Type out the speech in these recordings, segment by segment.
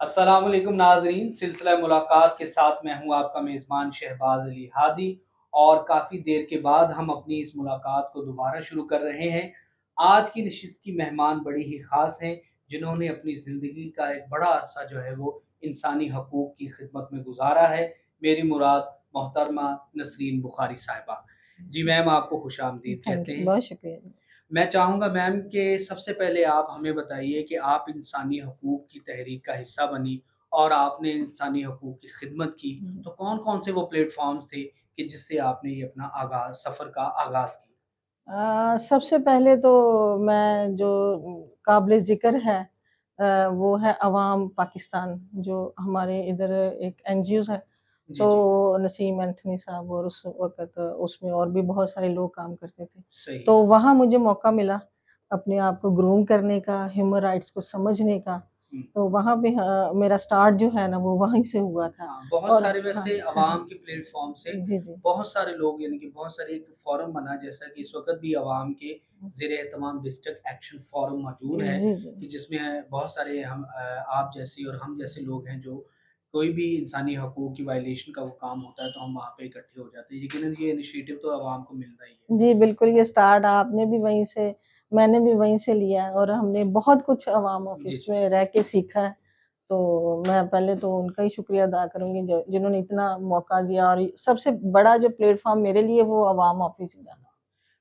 अस्सलाम वालेकुम नाज़रीन, सिलसिला मुलाकात के साथ मैं हूँ आपका मेज़बान शहबाज अली हादी और काफ़ी देर के बाद हम अपनी इस मुलाकात को दोबारा शुरू कर रहे हैं। आज की नशिस्त की मेहमान बड़ी ही ख़ास हैं, जिन्होंने अपनी ज़िंदगी का एक बड़ा अरसा जो है वो इंसानी हकूक़ की खिदमत में गुज़ारा है। मेरी मुराद मोहतरमा नसरीन बुखारी साहिबा। जी मैम, आपको खुशामदीद थैंक कहते यू, हैं। बहुत शुक्रिया। मैं चाहूँगा मैम कि सबसे पहले आप हमें बताइए कि आप इंसानी हकूक़ की तहरीक का हिस्सा बनी और आपने इंसानी हकूक़ की खिदमत की, हुँ। तो कौन-कौन से वो प्लेटफ़ॉर्म्स थे कि जिससे आपने ये अपना सफ़र का आगाज़ किया? सबसे पहले तो मैं जो काबिल ज़िक्र है वो है अवाम पाकिस्तान, जो हमारे इधर एक एनजीओज़ है। जी, तो जी। नसीम एंथनी साहब और उस वक़्त उसमें और भी बहुत सारे लोग काम करते थे। सही है। तो वहाँ मुझे मौका मिला अपने आप को ग्रूम करने का, ह्यूमन राइट्स को समझने का। हुँ। तो वहाँ पे मेरा स्टार्ट जो है ना वो वहीं से हुआ था। हाँ, बहुत और सारे हाँ, वैसे हाँ, हाँ। अवाम के प्लेटफ़ॉर्म से जी, जी। बहुत सारे लोग यानी कि बहुत सारे एक फ़ोरम बना जैसा कि इस वक़्त भी अवाम के ज़ेर-एहतमाम डिस्ट्रिक्ट एक्शन फ़ोरम मौजूद है, जी, जी। कि जिसमें बहुत सारे आप जैसे और हम जैसे लोग हैं जो कोई भी इंसानी हकूक़ की वायलेशन का वो काम होता है तो हम वहाँ पे इकट्ठे हो जाते हैं। यकीनन ये इनिशिएटिव तो अवाम को मिलता ही है। जी, बिल्कुल, ये स्टार्ट आपने भी वहीं से मैंने भी वहीं से लिया है और हमने बहुत कुछ अवाम जी, ऑफ़िस जी। में रह के सीखा है। तो मैं पहले तो उनका ही शुक्रिया अदा करूँगी जो जिन्होंने इतना मौका दिया और सबसे बड़ा जो प्लेटफ़ॉर्म मेरे लिए वो अवाम ऑफ़िस ही रहा।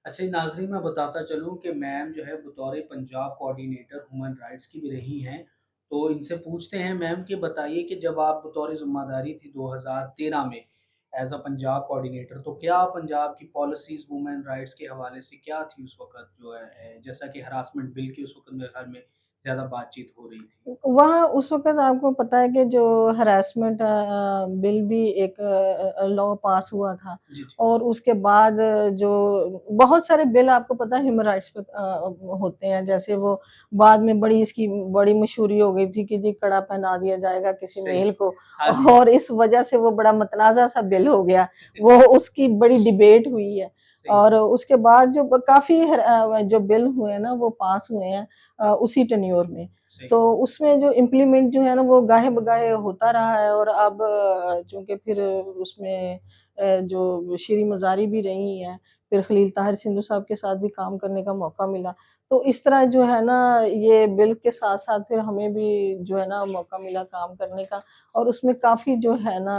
अच्छा नाज़रीन, मैं बताता चलूँ कि मैम जो है बतौर पंजाब कोऑर्डिनेटर ह्यूमन राइट्स की भी रही हैं। तो इनसे पूछते हैं मैम कि बताइए कि जब आप बतौर ज़िम्मेदारी थी 2013 में एज़ पंजाब कोऑर्डिनेटर, तो क्या पंजाब की पॉलिसीज़ वुमेन राइट्स के हवाले से क्या थी उस वक़्त जो है जैसा कि हरासमेंट बिल की उस वक़्त मेरे ख़्याल में ज़्यादा बातचीत हो रही थी? वहाँ उस वक़्त आपको पता है कि जो हैरेसमेंट बिल भी एक लॉ पास हुआ था जी, जी। और उसके बाद जो बहुत सारे बिल आपको पता है ह्यूमन राइट्स पे होते हैं। जैसे वो बाद में बड़ी इसकी बड़ी मशहूरी हो गई थी कि जी कड़ा पहना दिया जाएगा किसी सही मेल है। को हाँ जी, हाँ और जी। इस वज़ह से वो बड़ा मतनाज़ा सा बिल हो गया। वो उसकी बड़ी डिबेट हुई है सही है। और उसके बाद जो काफ़ी जो बिल हुए हैं ना वो पास हुए हैं उसी टेन्योर में। सही तो है। उसमें जो इम्प्लीमेंट जो है ना वो गाहे-बगाहे होता रहा है और अब चूँकि फिर उसमें जो श्री मज़ारी भी रही हैं, फिर खलील ताहिर सिंधू साहब के साथ भी काम करने का मौका मिला। तो इस तरह जो है ना ये बिल के साथ-साथ फिर हमें भी जो है ना मौका मिला काम करने का और उसमें काफ़ी जो है ना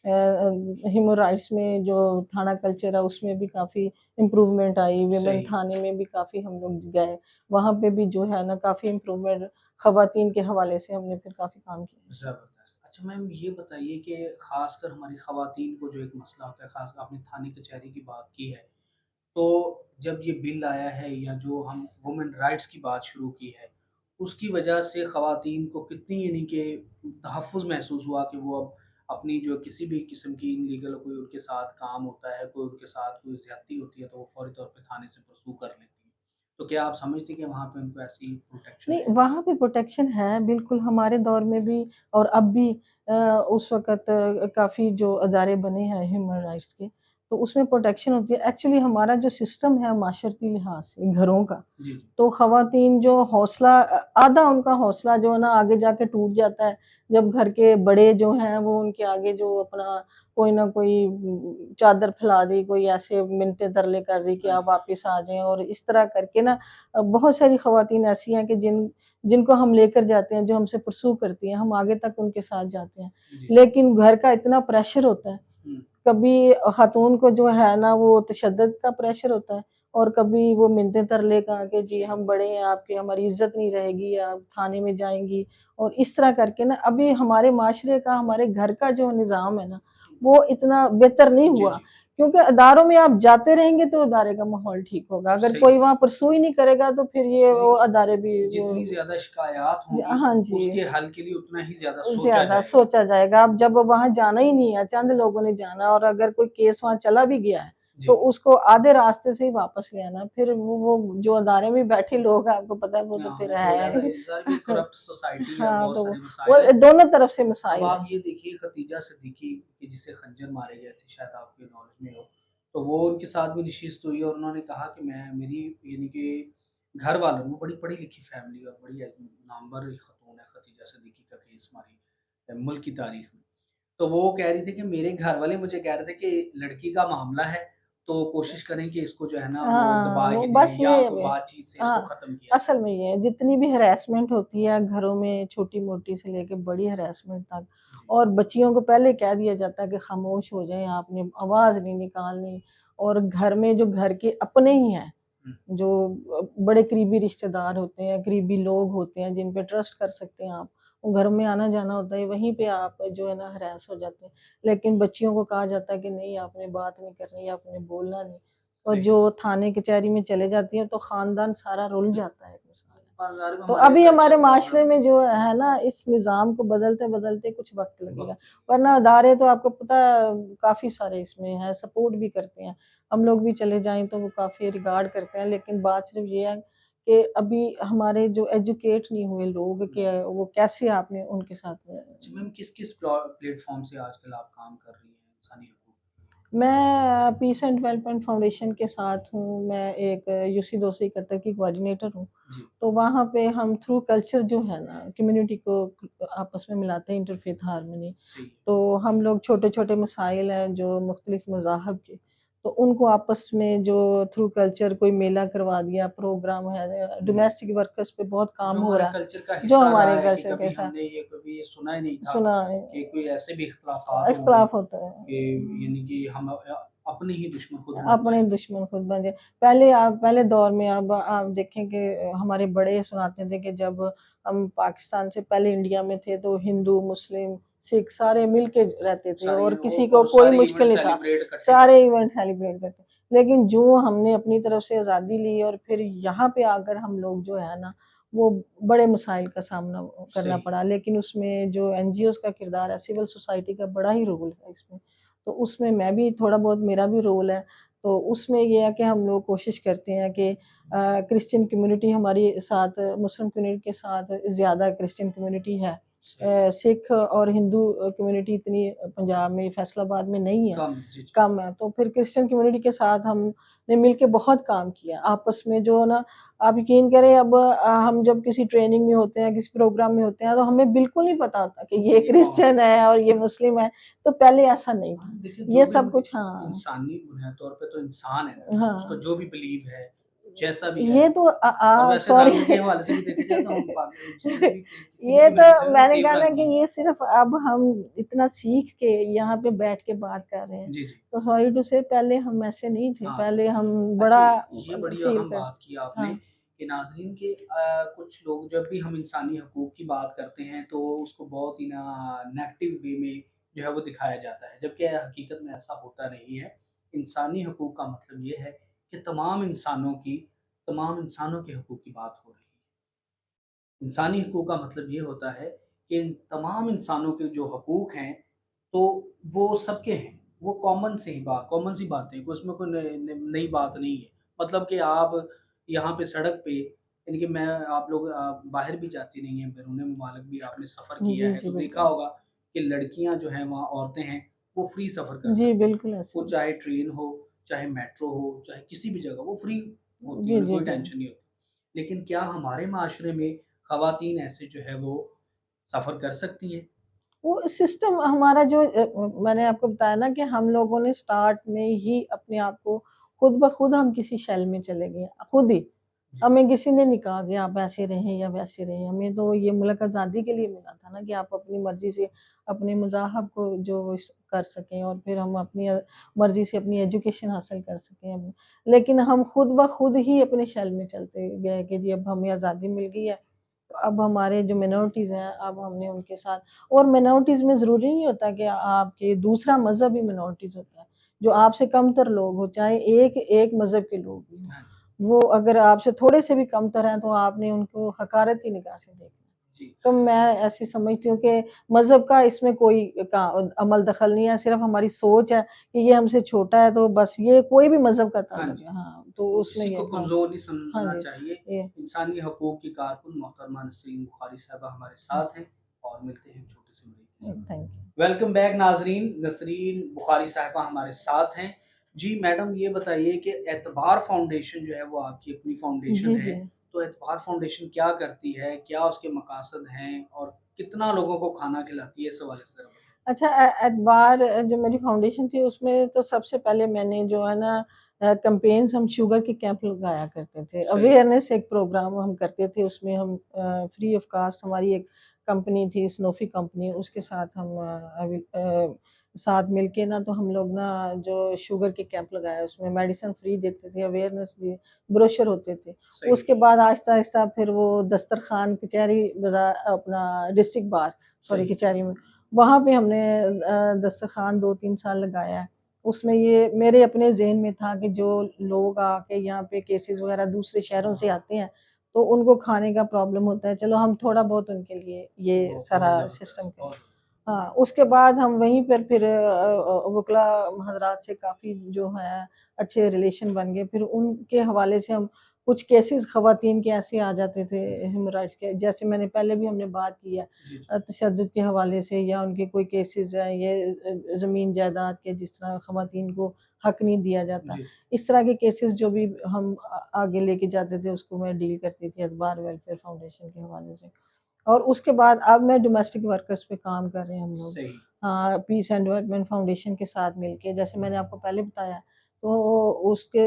ह्यूमन राइट्स में जो थाना कल्चर है उसमें भी काफ़ी इम्प्रूवमेंट आई, विमेन सही है। थाने में भी काफ़ी हम लोग गए। वहाँ पे भी जो है ना काफ़ी इम्प्रूवमेंट ख़वातीन के हवाले से हमने फिर काफ़ी काम किया। ज़बरदस्त। अच्छा मैम ये बताइए कि ख़ासकर हमारी ख़वातीन को जो एक मसला होता है, ख़ासकर आपने थाने कचहरी की बात की है, तो जब ये बिल आया है या जो हम वुमेन राइट्स की बात शुरू की है, उसकी वजह से ख़वातीन को कितनी यानी कि तहफ़्फ़ुज़ महसूस हुआ कि वो अब अपनी जो किसी भी किस्म की इल्लीगल कोई उनके साथ काम होता है, कोई उनके साथ कोई ज़्यादती होती है, तो वो फ़ौरी तौर पे थाने से परसू कर लेती हैं। तो क्या आप समझती हैं कि वहाँ पे उनको ऐसी प्रोटेक्शन नहीं, है? वहाँ पे प्रोटेक्शन है, बिल्कुल हमारे दौर में भी और अब भी उस वक़्त काफ़ी जो अदारे बने हैं ह्यूमन राइट्स के, तो उसमें प्रोटेक्शन होती है। एक्चुअली हमारा जो सिस्टम है माशरती लिहाज़ से घरों का, जी, जी। तो ख़वातीन जो हौसला आधा उनका हौसला जो है ना आगे जाके टूट जाता है, जब घर के बड़े जो हैं वो उनके आगे जो अपना कोई ना कोई चादर फैला दी, कोई ऐसे मिन्नतें तरले कर दी कि हाँ आप जी। वापिस आ जाएँ और इस तरह करके ना बहुत सारी ख़वातीन ऐसी हैं कि जिनको हम लेकर जाते हैं, जो हमसे परस्यू करती हैं, हम आगे तक उनके साथ जाते हैं। जी। लेकिन घर का इतना प्रेशर होता है, हुँ। कभी खातून को जो है ना वो तशद्दुद का प्रेशर होता है और कभी वो मिन्नतें तरले का कि जी सही हम है। बड़े हैं आपके, हमारी इज़्ज़त नहीं रहेगी, आप थाने में जाएँगी और इस तरह करके ना अभी हमारे माशरे का, हमारे घर का जो निज़ाम है ना, वो इतना बेहतर नहीं जी, हुआ। जी। क्योंकि अदारों में आप जाते रहेंगे तो अदारे का माहौल ठीक होगा, अगर सही कोई है। वहाँ परस्यू ही नहीं करेगा तो फिर ये वो यानी अदारे भी जितनी वो ज़्यादा शिकायत होंगी, हाँ जी। उसके हल के लिए उतना ही ज़्यादा सोचा ज़्यादा जाएगा। सोचा जाएगा। अब जब वहाँ जाना ही नहीं है, चंद लोगों ने जाना और अगर कोई केस वहाँ चला भी गया है, तो जी। उसको आधे रास्ते से ही वापस ले आना। फिर वो जो अदारे में बैठे लोग हैं, आपको पता है वो तो हाँ, फिर वो तो ज़्यादा है। ज़ाहिर भी करप्ट सोसाइटी है, हाँ, बहुत तो सारे वो मसाइल हैं। दोनों तरफ से अब मसाइल आप हैं। ये देखिए खतीजा सिद्दीकी कि जिसे खंजर मारे गए थे, शायद आपके नॉलेज में हो, तो वो उनके साथ भी नशिस्त हुई और उन्होंने कहा कि मैं मेरी यानी कि घर वालों में बड़ी पढ़ी-लिखी फैमिली और बड़ी नामवर एक खातून खून है, खतीजा सिद्दीकी का केस हमारी मुल्क की तारीख में। तो वो कह रही थी कि मेरे घर वाले मुझे कह रहे थे कि लड़की का मामला है, तो कोशिश करें कि इसको जो है ना वो हाँ, दबा वो के बस दें या ये कोई बातचीत से इसको हाँ, ख़त्म किया जाए। असल में ये है जितनी भी हैरेसमेंट होती है घरों में छोटी-मोटी से लेके बड़ी हैरेसमेंट तक जी, और बच्चियों को पहले कह दिया जाता है कि खामोश हो जाएँ, आपने आवाज़ नहीं निकालनी और घर में जो घर के अपने ही हैं, हुँ, जो बड़े करीबी रिश्तेदार होते हैं, करीबी लोग होते हैं जिन पे ट्रस्ट कर सकते हैं आप, वो घर में आना-जाना होता है, वहीं पे आप जो है ना हैरेस हो जाते हैं। लेकिन बच्चियों को कहा जाता है कि नहीं आपने बात नहीं करनी, आपने बोलना नहीं। और सही जो है। थाने कचहरी में चले जाती हैं तो ख़ानदान सारा रुल जाता है एक मिसाल है। बाज़ार में तो हमारे अभी हमारे कल्चर का माशरे में जो है ना इस निज़ाम को बदलते-बदलते कुछ वक़्त लगेगा। वक़्त वरना अदारे तो आपको पता है काफ़ी सारे इसमें हैं, सपोर्ट भी करते हैं। हम लोग भी चले जाएँ तो वो काफ़ी रिगार्ड करते हैं, लेकिन बात सिर्फ़ ये है कि अभी हमारे जो एजुकेट नहीं हुए लोग जी। के वो कैसे आपने उनके साथ अच्छा मैम किस-किस प्लेटफ़ॉर्म से आजकल आप काम कर रही हैं इंसानी हकूक़? मैं पीस एंड डेवलपमेंट फाउंडेशन के साथ हूँ, मैं एक यूसी 2 कतर की कोऑर्डिनेटर हूँ। जी, तो वहाँ पे हम थ्रू कल्चर जो है ना कम्युनिटी को आपस में मिलाते हैं इंटरफेथ हार्मनी। सही है। तो हम लोग छोटे-छोटे मसाइल हैं जो मुख्तलिफ मज़ाहब के, तो उनको आपस में जो थ्रू कल्चर कोई मेला करवा दिया, प्रोग्राम है, जी। डोमेस्टिक वर्कर्स पे बहुत काम जो हो हमारे रहा है, कल्चर का जो हिस्सा रहा हमारे है कि कल्चर के कभी साथ हमने ये कभी ये सुना ही नहीं था सुना कि कोई ऐसे भी इख्तिलाफ़ात होंगे इख्तिलाफ होता है। कि यानी कि हम अपने ही दुश्मन खुद बन अपने जाएँगे। दुश्मन खुद बन जाए। पहले दौर में अब आप देखें कि हमारे बड़े सुनाते थे कि जब हम पाकिस्तान से पहले इंडिया में थे तो हिंदू, मुस्लिम, सिख सारे मिल के रहते थे सारी और वो किसी को और कोई सारे इवेंट मुश्किल नहीं था। सेलिब्रेट इकट्ठे सारे करते थे। इवेंट सेलिब्रेट करते। लेकिन जो हमने अपनी तरफ से आज़ादी ली और फिर यहाँ पे आकर हम लोग जो है ना, वो बड़े मसाइल का सामना करना सही, पड़ा। लेकिन उसमें जो एनजीओज़ का किरदार है, सिविल सोसाइटी का बड़ा ही रोल है इसमें। तो उसमें मैं भी थोड़ा बहुत मेरा भी रोल है। तो उसमें ये है कि हम लोग कोशिश करते हैं कि क्रिश्चियन कम्युनिटी हमारी साथ मुस्लिम कम्युनिटी के साथ ज़्यादा क्रिश्चियन कम्युनिटी है। सही। सिख और हिंदू कम्युनिटी इतनी पंजाब में फैसलाबाद में नहीं है, कम जी, जी। कम है। तो फिर क्रिश्चियन कम्युनिटी के साथ हमने मिल के बहुत काम किया। आपस में जो है ना आप यकीन करें अब हम जब किसी ट्रेनिंग में होते हैं, किसी प्रोग्राम में होते हैं तो हमें बिल्कुल नहीं पता होता कि ये ये कौन है? क्रिश्चियन है और ये मुस्लिम है। तो पहले ऐसा नहीं था। हाँ, देखिए ये जो भी सब हम कुछ हाँ। इंसानी बुनियाद तौर पे तो इंसान है ना, उसका हाँ, जो भी बिलीव है, जैसा भी है ये तो और वैसे सॉरी रंग के हवाले से भी देखा जाए तो हम जिसने भी किसी भी ये तो कम्युनिटी से ना मैंने सेम कहा ना रंग कि के हैं। ये सिर्फ़ अब हम इतना सीख के यहाँ पे बैठ के बात कर रहे हैं। जी, जी। तो सॉरी टू से पहले हम ऐसे नहीं थे, हाँ, पहले हम अच्छा बड़ा ये बड़ी फ़ील अहम कर बात की आपने हाँ, कि नाज़रीन के कुछ लोग जब भी हम इंसानी हकूक़ की बात करते हैं तो उसको बहुत ही ना नेगेटिव वे में जो है वो दिखाया जाता है, जबकि हकीकत में ऐसा होता नहीं है। इंसानी हकूक़ का मतलब ये है कि तमाम इंसानों के हकूक़ की बात हो रही है। इंसानी हकूक़ का मतलब ये होता है कि इन तमाम इंसानों के जो हकूक़ हैं, तो वो सबके हैं। वो कॉमन सी बातें हैं, उसमें कोई नई बात नहीं है। मतलब कि आप यहाँ पे सड़क पे यानी कि मैं आप लोग बाहर भी जाती रही हैं, बैरून मुमालिक भी आपने सफ़र किया जी, है, जी, तो देखा बिल्कुल। होगा कि लड़कियाँ जो हैं वहाँ औरतें हैं, वो फ्री सफ़र कर जी, सकती हैं। बिल्कुल ऐसे वो ही। चाहे ट्रेन हो, चाहे मेट्रो हो, चाहे किसी भी जगह वो फ्री होती हैं, जी, उन्हें जी, कोई जी। टेंशन नहीं होती। लेकिन क्या हमारे माशरे में ख़वातीन ऐसे जो है वो सफ़र कर सकती हैं? वो सिस्टम हमारा जो मैंने आपको बताया ना कि हम लोगों ने स्टार्ट में ही अपने आप को खुद ब खुद हम किसी शेल में चले गए, खुद ही। जी, हमें किसी ने नहीं कहा कि आप ऐसे रहें या वैसे रहें, हमें तो ये मुल्क आज़ादी के लिए मिला था ना कि आप अपनी मर्ज़ी से अपने मज़ाहब को जो कर सकें और फिर हम अपनी मर्ज़ी से अपनी एजुकेशन हासिल कर सकें। लेकिन हम खुद ब खुद ही अपने शेल में चलते गए कि जी अब हमें आज़ादी मिल गई है, तो अब हमारे जो मिनॉरिटीज़ हैं, अब हमने उनके साथ और मिनॉरिटीज़ में ज़रूरी नहीं होता कि आपके दूसरा मज़हब ही मिनॉरिटीज़ होता है। जो आपसे कमतर लोग हों, चाहे एक एक मज़हब के लोग भी हों, हाँ जी, वो अगर आपसे थोड़े से भी कमतर हैं, तो आपने उनको हक़ारत की निगाह से देखना है। जी। तो मैं ऐसी समझती हूँ कि मज़हब का इसमें कोई का अमल दख़ल नहीं है, सिर्फ़ हमारी सोच है कि ये हमसे छोटा है, तो बस ये कोई भी मज़हब का हाँ ताल्लुक जी, है। हाँ, तो तो उसमें किसी ये को हाँ, कमज़ोर नहीं हाँ समझना जी, चाहिए। ये इंसानी हकूक़ की कारकुन मोहतरमा नसरीन बुखारी साहिबा हमारे साथ हैं और मिलते हैं एक छोटे से ब्रेक के साथ। Thank you. वेलकम बैक नाज़रीन, नसरीन बुखारी साहिबा हमारे साथ हैं। जी मैडम ये बताइए कि एतबार फाउंडेशन जो है वो आपकी अपनी फाउंडेशन जी, है जी। तो एतबार फाउंडेशन क्या करती है? क्या उसके मकासद हैं और कितना लोगों को खाना खिलाती है? इस हवाले से ज़रा बताएँ। अच्छा, एतबार जो मेरी फाउंडेशन थी उसमें तो सबसे पहले मैंने जो है ना कैंपेन्स हम शुगर के कैंप लगाया करते थे। सही, अवेयरनेस एक प्रोग्राम हम करते थे, उसमें हम फ्री ऑफ कॉस्ट हमारी एक कंपनी थी स्नोफी कंपनी, उसके साथ हम साथ मिलके ना तो हम लोग ना जो शुगर के कैंप लगाया उसमें मेडिसिन फ्री देते थे, अवेयरनेस दी, ब्रोशर होते थे। सही। उसके बाद आहिस्ता-आहिस्ता फिर वो दस्तरखान कचहरी बाज़ार अपना डिस्ट्रिक्ट बार सॉरी सही, कचहरी में वहाँ पे हमने दस्तरखान 2-3 साल लगाया है। उसमें ये मेरे अपने ज़हन में था कि जो लोग आके यहाँ पे केसेज़ वग़ैरह दूसरे शहरों से आते हैं, तो उनको खाने का प्रॉब्लम होता है, चलो हम थोड़ा बहुत उनके लिए ये बहुत सारा सिस्टम ज़बरदस्त, करें। बहुत ज़बरदस्त। हाँ, उसके बाद हम वहीं पर फिर वकला हज़रात से काफ़ी जो है अच्छे रिलेशन बन गए। फिर उनके हवाले से हम कुछ केसेज़ ख़वातीन के ऐसे आ जाते थे ह्यूमन राइट्स के, जैसे मैंने पहले भी हमने बात की है जी, जी, तशद्दुद के हवाले से या उनके कोई केसेज़ हैं ये ज़मीन जायदाद के जिस तरह ख़वातीन को हक नहीं दिया जाता। जी, इस तरह के केसेज़ जो भी हम आगे लेके जाते थे उसको मैं डील करती थी अखबार वेलफेयर फाउंडेशन के हवाले से। और उसके बाद अब मैं डोमेस्टिक वर्कर्स पे काम कर रहे हैं हम लोग। सही। पीस एंड डेवलपमेंट फाउंडेशन के साथ मिलके जैसे मैंने आपको पहले बताया, तो उसके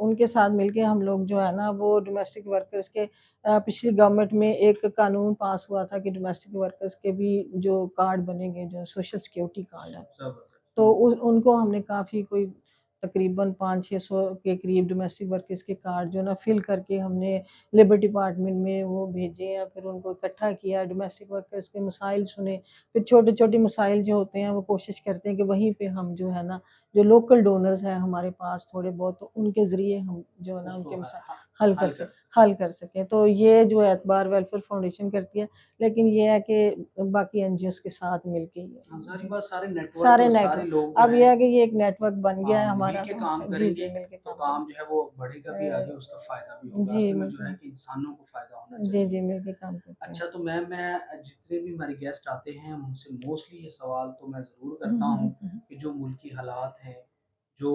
उनके साथ मिलके हम लोग जो है ना वो डोमेस्टिक वर्कर्स के पिछली गवर्नमेंट में एक कानून पास हुआ था कि डोमेस्टिक वर्कर्स के भी जो कार्ड बनेंगे, जो सोशल सिक्योरिटी कार्ड है। ज़बरदस्त। तो उनको हमने काफ़ी कोई तकरीबन 500-600 के करीब डोमेस्टिक वर्कर्स के कार्ड जो ना फिल करके हमने लेबर डिपार्टमेंट में वो भेजे हैं, फिर उनको इकट्ठा किया, डोमेस्टिक वर्कर्स के मसाइल सुने, फिर छोटे-छोटे मसाइल जो होते हैं वो कोशिश करते हैं कि वहीं पे हम जो है ना, जो लोकल डोनर्स हैं हमारे पास थोड़े बहुत तो उनके ज़रिए हम जो है ना उसको उनके ह मसाइल ह हल कर हल सकें कर हल कर सकें। तो ये जो है एतबार वेलफेयर फाउंडेशन करती है, लेकिन ये है कि बाकी एनजीओज़ के साथ मिलके ही है। हाँ, ज़ाहिर जी। बात सारे नेटवर्क सारे और सारे नेटवर्क लोग जो अब ये हैं है कि ये एक नेटवर्क बन गया है मिल हमारा के तो काम जी, करेंगे जी, मिल के तो काम काम जो करेंगे। है वो बढ़ेगा भी आगे, अ, उसका फ़ायदा भी होगा। जी, असल में जो है बिल्कुल। कि इंसानों को फ़ायदा होना जी, चाहिए। जी, मिल के काम करते हैं। अच्छा तो मैं जितने भी हमारे गेस्ट आते हैं उनसे मोस्टली ये सवाल तो मैं ज़रूर हुँ, करता हुँ, हूँ हुँ, हुँ, कि जो मुल्की हालात हैं, जो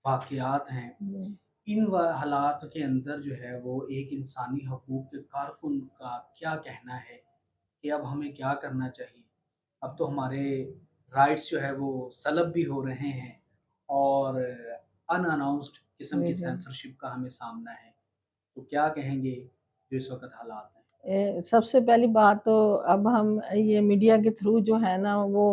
वाक़यात हैं, हुँ। इन हालात के अंदर जो है वो एक इंसानी हकूक़ के कारकुन का क्या कहना है कि अब हमें क्या करना चाहिए? अब तो हमारे राइट्स जो है वो सलब भी हो रहे हैं और अनअनाउंस्ड किस्म जी, की जी। सेंसरशिप का हमें सामना है। तो क्या कहेंगे जो इस वक़्त हालात हैं? सबसे पहली बात तो अब हम ये मीडिया के थ्रू जो है ना वो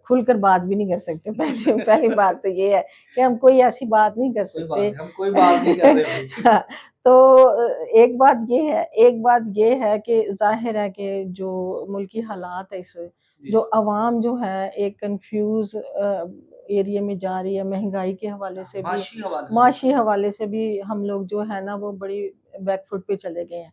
खुलकर बात भी नहीं कर सकते। पहली पहली बात तो ये है कि हम कोई ऐसी बात नहीं कर कोई बात सकते। नहीं, हम कोई बात नहीं कर रहे भई। हाँ, तो एक बात ये है कि ज़ाहिर है कि जो मुल्की हालात है इस वक़्त, जी, जो अवाम जो है एक कन्फ्यूज़ एरिया में जा रही है, महँगाई के हवाले से भी, माशी हवाले से माशी मुझे हवाले से भी हम लोग जो है ना वो बड़ी बैक फुट पे चले गए हैं।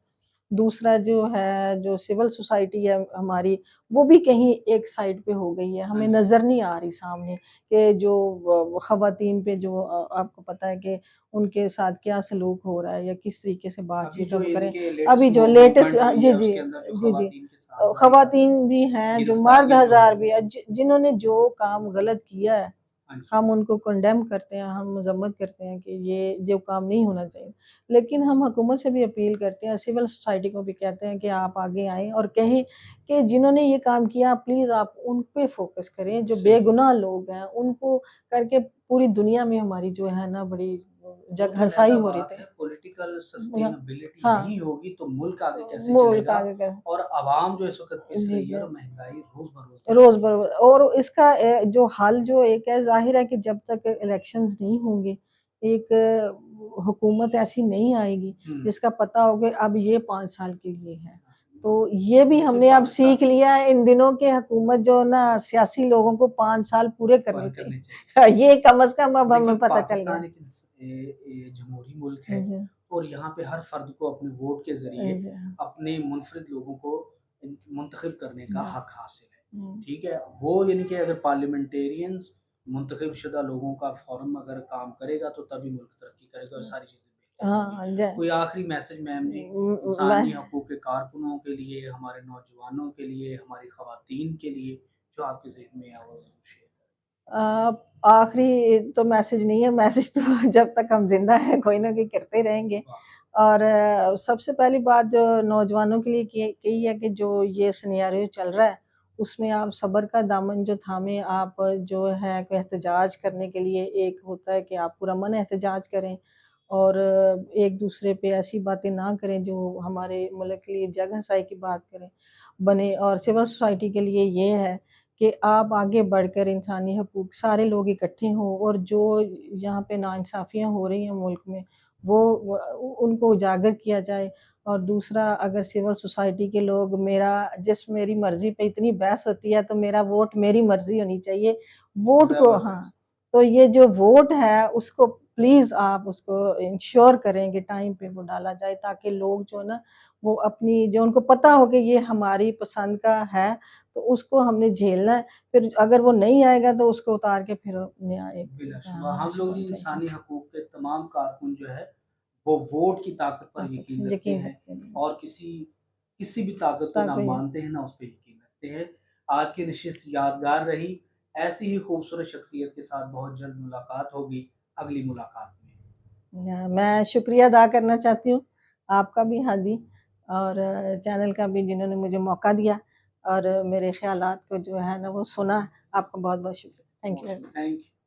दूसरा जो है, जो सिविल सोसाइटी है हमारी, वो भी कहीं एक साइड पे हो गई है, हाँ हमें जी। नज़र नहीं आ रही सामने कि जो ख़वातीन पे जो आपको पता है कि उनके साथ क्या सलूक हो रहा है या किस तरीके से अभी बातचीत जो हम करें। यानी कि लेटेस्ट अभी जो लेटेस्ट मूवमेंट हुई जी, है जी, उसके अंदर जो जी, जी। ख़वातीन के साथ बड़ी ख़वातीन भी हैं, जो मर्द गिरफ्तारियाँ जो हज़ार हुई भी हैं। हैं, जिन्होंने जो काम गलत किया है हाँ जी। हम उनको कंडेम करते हैं, हम मज़म्मत करते हैं कि ये जो काम नहीं होना चाहिए। लेकिन हम हुकूमत से भी अपील करते हैं, सिविल सोसाइटी को भी कहते हैं कि आप आगे आएँ और कहें कि जिन्होंने ये काम किया प्लीज़ आप उन पे फ़ोकस करें, जो सही। बेगुनाह लोग हैं, उनको करके पूरी दुनिया में हमारी जो है ना बड़ी वो जग तो हँसाई अलहदा हो रही बात थी। है, पॉलिटिकल हाँ, सस्टेनेबिलिटी हाँ, नहीं होगी तो मुल्क आगे कैसे मुल्क चलेगा आगे का और अवाम जो इस वक़्त पिस जी, रही है जी। और महँगाई रोज़-ब-रोज़ बढ़ रोज़ रही है। बरोज़ और इसका जो हल जो एक है ज़ाहिर है कि जब तक इलेक्शंस नहीं होंगे, एक हुकूमत ऐसी नहीं आएगी हुँ। जिसका पता हो कि अब ये 5 साल के लिए है। तो ये भी देखिए हमने अब पाकिस्तान सीख लिया है इन दिनों कि हुकूमत जो ना सियासी लोगों को 5 साल पूरे करने पर चाहिए। करनी चाहिए। ये कम से कम अब देखिए हमें पता चल गया। पाकिस्तान एक जमहूरी मुल्क है जी, और यहाँ पे हर फ़र्द को अपने वोट के ज़रिए जी, अपने मुनफ़रिद लोगों को मुंतख़ब करने का जी। हक हासिल है। हुँ। ठीक है? वो यानी कि अगर पार्लियामेंटेरियंस मुंतख़ब शुदा लोगों का फ़ोरम अगर काम करेगा तो तभी मुल्क तरक्की करेगा और सारी चीज़ें बेहतर होंगी। हाँ, ज कोई आखिरी मैसेज मैम जी मैं इंसानी हकूक़ के कारकुनों के लिए, हमारे नौजवानों के लिए, हमारी ख़वातीन के लिए जो आपके ज़हन में है वो ज़रूर शेयर अ, आखिरी तो मैसेज नहीं है, मैसेज तो जब तक हम ज़िंदा हैं कोई ना कोई करते रहेंगे। करें। वाह! और सबसे पहली बात जो नौजवानों के लिए यही है कि जो ये सिनेरियो चल रहा है, उसमें आप सब्र का दामन जो थामे, आप जो है कि एहतजाज करने के लिए एक होता है कि आप पुरअमन एहतजाज करें और एक-दूसरे पे ऐसी बातें ना करें जो हमारे मुल्क के लिए जग-हँसाई की बात करें बने। और सिविल सोसाइटी के लिए ये है कि आप आगे बढ़कर इंसानी हकूक़ सारे लोग इकट्ठे हों और जो यहाँ पे नाइंसाफ़ियाँ हो रही हैं मुल्क में, वो उनको उजागर किया जाए। और दूसरा, अगर सिविल सोसाइटी के लोग मेरी मर्ज़ी पे इतनी बहस होती है, तो मेरा वोट मेरी मर्ज़ी होनी चाहिए। वोट को हाँ, ज़बरदस्त। तो ये जो वोट है उसको प्लीज़ आप उसको इंश्योर करें कि टाइम पे वो डाला जाए, ताकि लोग जो है ना, वो अपनी जो उनको पता हो कि ये हमारी पसंद का है, तो उसको हमने झेलना है। फिर अगर वो नहीं आएगा तो उसको उतार के फिर नया एक बिलाशुबा हाँ, हम लोग शुरू करेंगे। इंसानी हकूक़ के तमाम कारकुन जो है, वो वोट की ताकत पर ताकत यकीन रखते यकीन हैं रखते हैं। और किसी किसी भी ताकत को ना ताकि मानते हैं, ना उस पे यकीन रखते हैं। आज की नशिस्त यादगार रही। ऐसी ही खूबसूरत शख्सियत के साथ बहुत जल्द मुलाकात होगी, अगली मुलाकात में। मैं शुक्रिया अदा करना चाहती हूँ, आपका भी हादी और चैनल का भी, जिन्होंने मुझे मौका दिया और मेरे ख़्यालात को जो है ना वो सुना। आपका बहुत-बहुत शुक्रिया। Thank you very most much. Thank you.